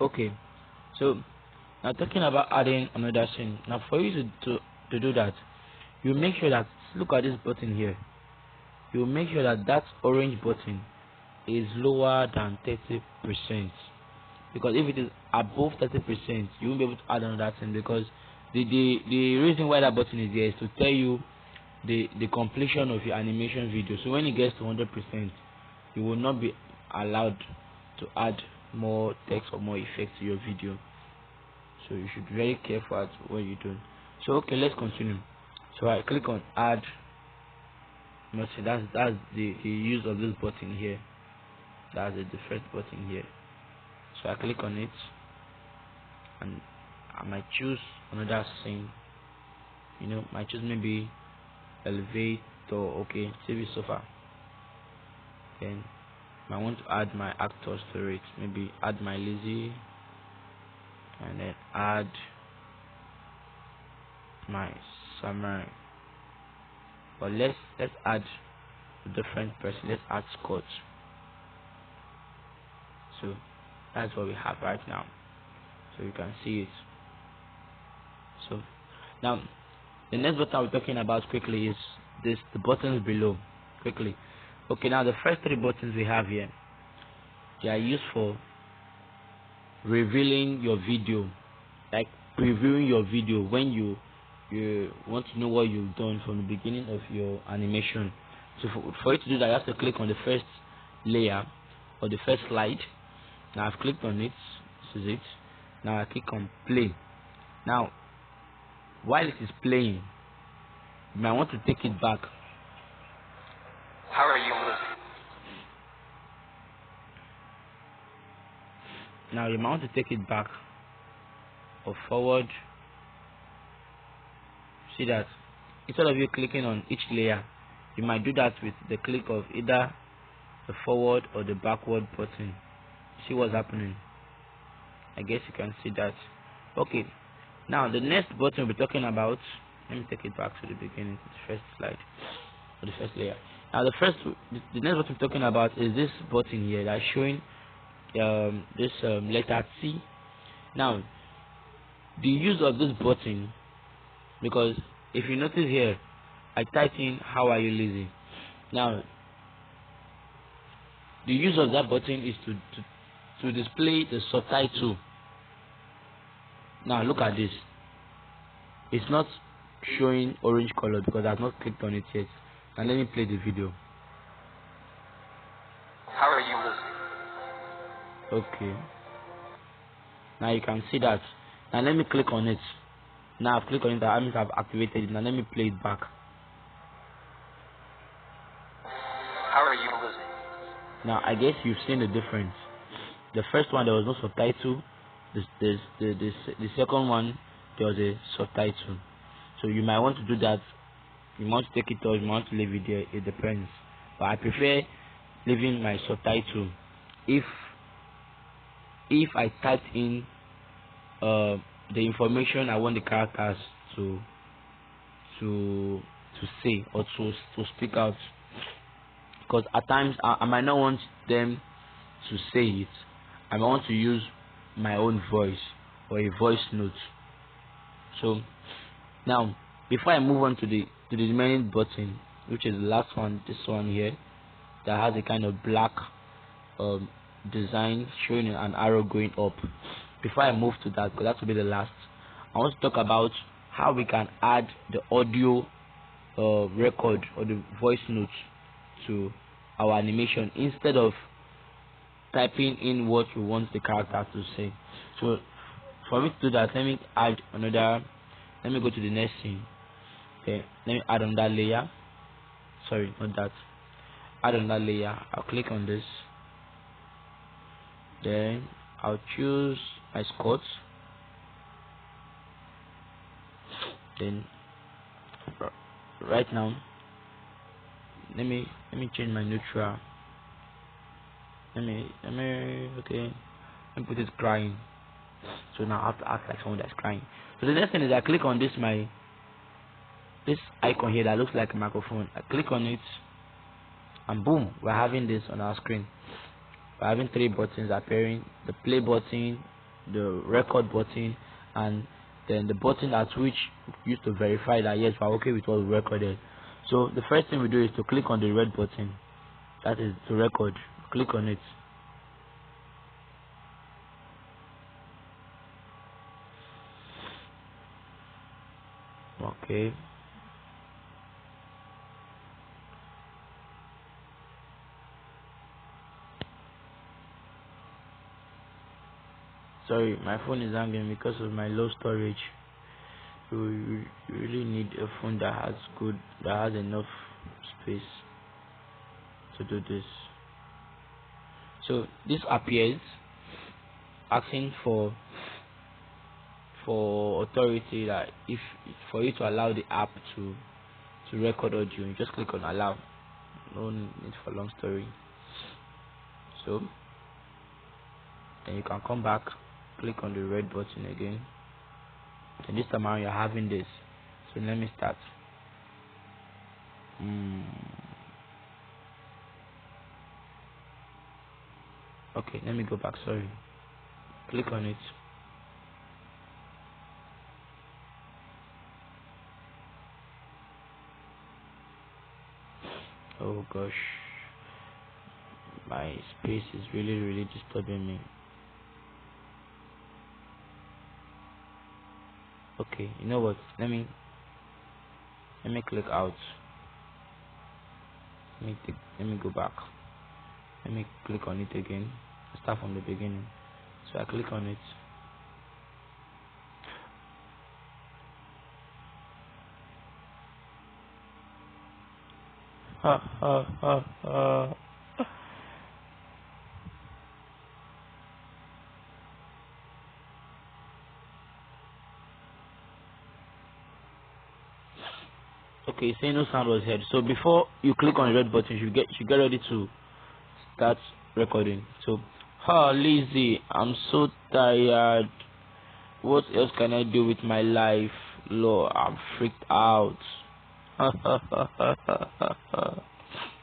Okay, so now talking about adding another scene. Now for you to do that, you make sure that, look at this button here. You make sure that that orange button is lower than 30%, because if it is above 30%, you won't be able to add another scene, because the reason why that button is there is to tell you the completion of your animation video. So when it gets to 100%, you will not be allowed to add more text or more effects to your video. So you should be very careful at what you do. So okay, let's continue. So I click on add. That's the use of this button here. That's the first button here. So I click on it, and I might choose another scene. Might choose maybe elevator. Okay, TV sofa. Then I want to add my actors to it. Maybe add my Lizzie, and then add my Samurai. But let's add a different person. Let's add Scott. So that's what we have right now. So you can see it. So now the next button we're talking about quickly is the buttons below. Quickly. Okay, now the first three buttons we have here, they are used for revealing your video, like previewing your video when you want to know what you've done from the beginning of your animation. So for you to do that, you have to click on the first layer or the first slide. Now I've clicked on it. This is it. Now I click on play. Now while it is playing, you might want to take it back. How are you losing? Now you might want to take it back or forward. See that instead of you clicking on each layer, you might do that with the click of either the forward or the backward button. See what's happening? I guess you can see that. Okay, now the next button we're talking about, let me take it back to the beginning, to the first slide or the first layer. Now the next button we're talking about is this button here that's showing this letter C. Now the use of this button, because if you notice here, I type in how are you Lizzie. Now the use of that button is to display the subtitle. Now look at this. It's not showing orange color because I've not clicked on it yet. And let me play the video. How are you losing? Okay. Now you can see that. Now let me click on it. Now I've clicked on it. That means I've activated it. Now let me play it back. How are you losing? Now I guess you've seen the difference. The first one there was no subtitle. The second one there was a subtitle. So you might want to do that. You want to take it or you want to leave it there. It depends. But I prefer leaving my subtitle if I typed in the information I want the characters to say or to speak out. Because at times I might not want them to say it. I might want to use my own voice or a voice note. So now before I move on to the remaining button, which is the last one, this one here, that has a kind of black design showing an arrow going up. Before I move to that, because that will be the last, I want to talk about how we can add the audio record or the voice note to our animation instead of typing in what we want the character to say. So for me to do that, let me add another. Let me go to the next scene. Okay, let me add another layer. Sorry, not that. Add another layer. I'll click on this. Then I'll choose my Scott. Then right now, let me change my neutral. Let me put it crying. So now I have to act like someone that's crying. So the next thing is I click on this icon here that looks like a microphone. I click on it, and boom, we're having this on our screen. We're having three buttons appearing: the play button, the record button, and then the button at which we use to verify that yes, we're okay with what we recorded. So the first thing we do is to click on the red button, that is to record. Click on it. Okay. Sorry, my phone is hanging because of my low storage. So you really need a phone that has enough space to do this. So this appears asking for authority, that if for you to allow the app to record audio, you just click on allow. No need for long story. So then you can come back, click on the red button again, and this time around you're having this. So let me start. Okay, let me go back. Sorry. Click on it. Oh gosh, my space is really disturbing me. Okay, you know what? Let me click out. Let me go back. Let me click on it again. Start from the beginning. So I click on it. Okay, say no sound was heard. So before you click on the red button, you should get ready to start recording. So, Lizzie, I'm so tired. What else can I do with my life? Lord, I'm freaked out.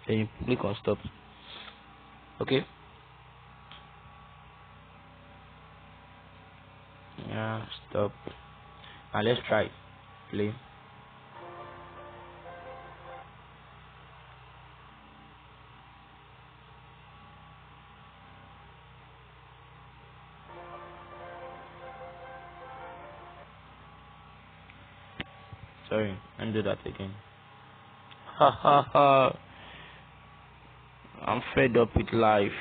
Then you click on stop. Okay? Yeah, stop. Now let's try it. Play. Sorry, let me do that again. I'm fed up with life.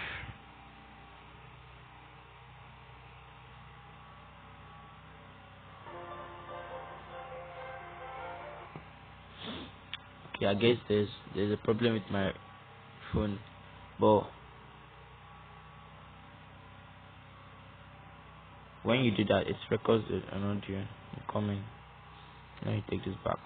Okay, I guess there's a problem with my phone, but when you do that, it records an audio coming. Let me take this back.